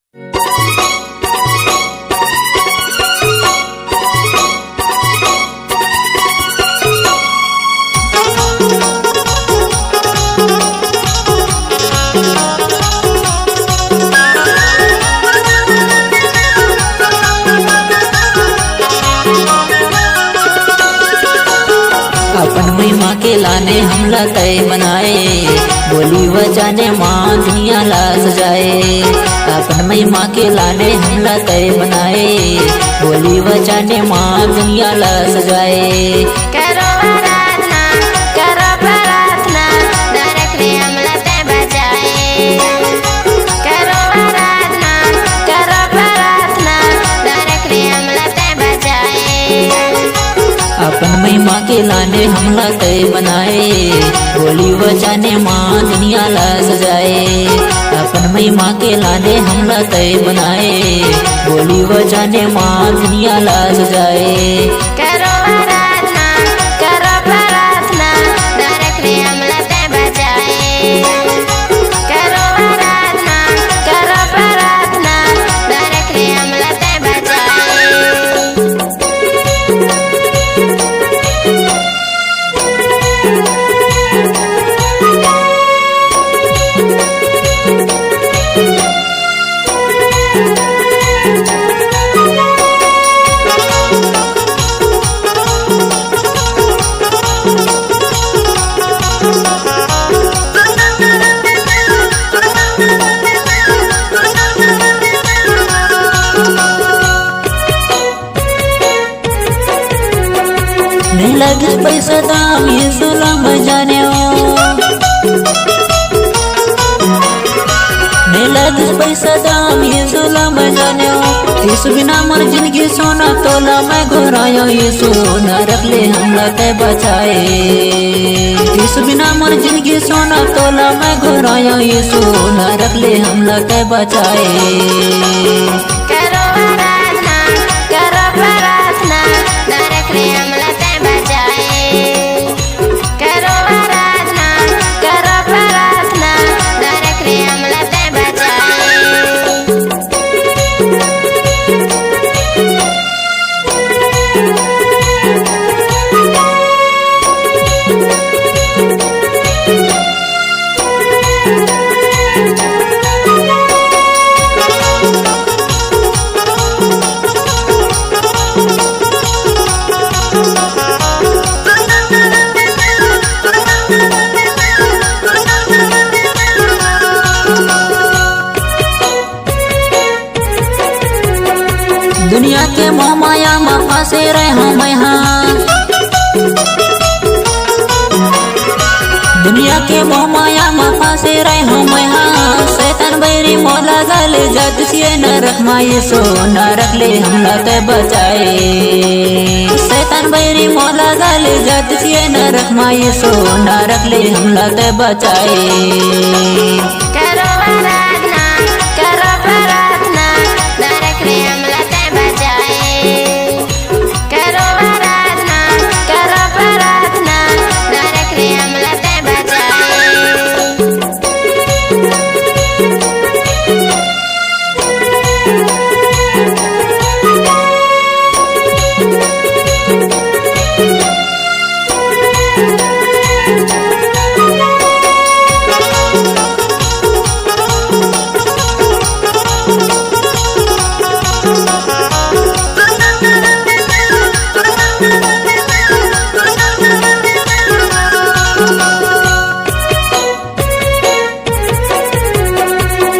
अपन महिमा के लाने हमला तय बनाए, बोली वजाने माँ दुनिया ला सजाए। अपन महिमा के लाने हमला तय बनाए, बोली वजाने माँ दुनिया ला सजाए। करो आराधना, करो प्रार्थना, नरक ने हमला तय बजाए। करो आराधना, करो प्रार्थना, नरक ने हमला तय बजाए। अपन महिमा के लाने हमला तय बनाए, बोली वजाने माँ दुनिया ला सजाए। अपन महिमा के लाने हमला तय बनाए, बोली वजाने माँ दुनिया ला सजाए। करो आराधना, करो प्रार्थना, नरक ने हमला तय बजाए। करो आराधना, करो प्रार्थना, नरक ने हमला तय बजाए। नहीं लगे पैसा दाम ये सुलम जाने नहीं लगे पैसा दाम ये सुलम जाने। इस बिना मर जिंदगी सोना तोला मैं घोराया ये सोना रख ले हमला तय बचाए। इस बिना मर जिंदगी सोना तोला मैं घोराया ये सोना रख ले हमला तय बचाए। करो आराधना, करो प्रार्थना, नरक ने हमला तय बजाए। करो आराधना, करो प्रार्थना, नरक ने हमला तय बजाए। दुनिया के मोह माया में फंसे रहे हम यहाँ। दुनिया के मोह माया में फंसे रहे हम यहाँ। शैतान बैरी मोला गले जद से नरक माये सो नरक ले हमला तय बचाए। शैतान बैरी मोला गले जद से नरक माये सो नरक ले हमला तय बचाए। करो आराधना, करो प्रार्थना, नरक ने हमला तय बजाए। करो आराधना, करो प्रार्थना, नरक ने हमला तय बजाए।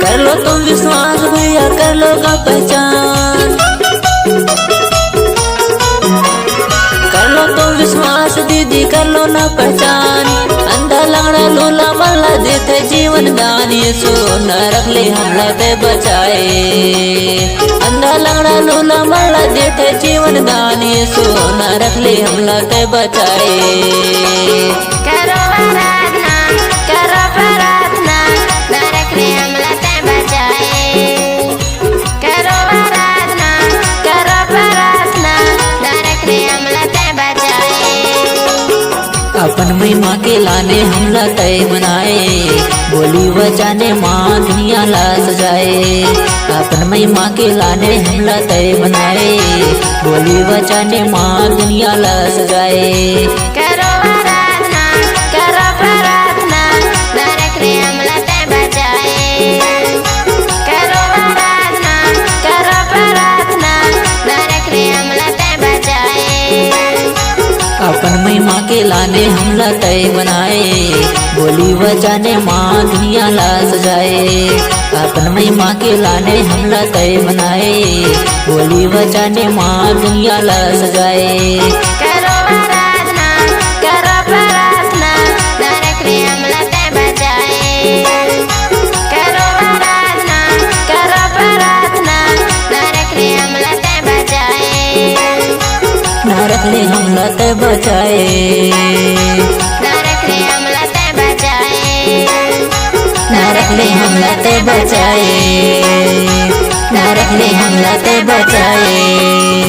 कर लो तुम विश्वास भैया कर लो का पहचान। कर लो तुम विश्वास दीदी कर लो ना पहचान। अंधा लंगड़ा लूला मल्ला देते जीवन दान ये सो नरक ले हमला तय बचाए। अंधा लंगड़ा लूला मल्ला देते जीवन दान ये सो नरक ले हमला तय बचाए। करो आराधना, करो प्रार्थना, नरक ने हमला तय बजाए। करो आराधना, करो प्रार्थना, नरक ने हमला तय बजाए। अपन महिमा के लाने हमला तय बनाए, बोली वजाने माँ दुनिया ला सजाए। अपन महिमा के लाने हमला तय बनाए, बोली वचने माँ दुनिया ला सजाए। करो आराधना करो प्रार्थना, नरक ने हमला तय बचाए। करो आराधना करो प्रार्थना, नरक ने हमला तय बचाए। अपन महिमा के लाने हमला तय बनाए, बोली वचने माँ दुनिया ला सजाए। अपन महिमा के लाने हमला तय बनाए, बोली वचने माँ दुनिया ला सजाए। करो आराधना करो प्रार्थना, नरक ने हमला तय बचाए। करो आराधना करो प्रार्थना, नरक ने हमला तय बचाए। नरक ने हमला तय बचाए। नरक ने हमला तय बचाए। नरक ने हमला तय बचाए। नरक ने हमला तय बचाए।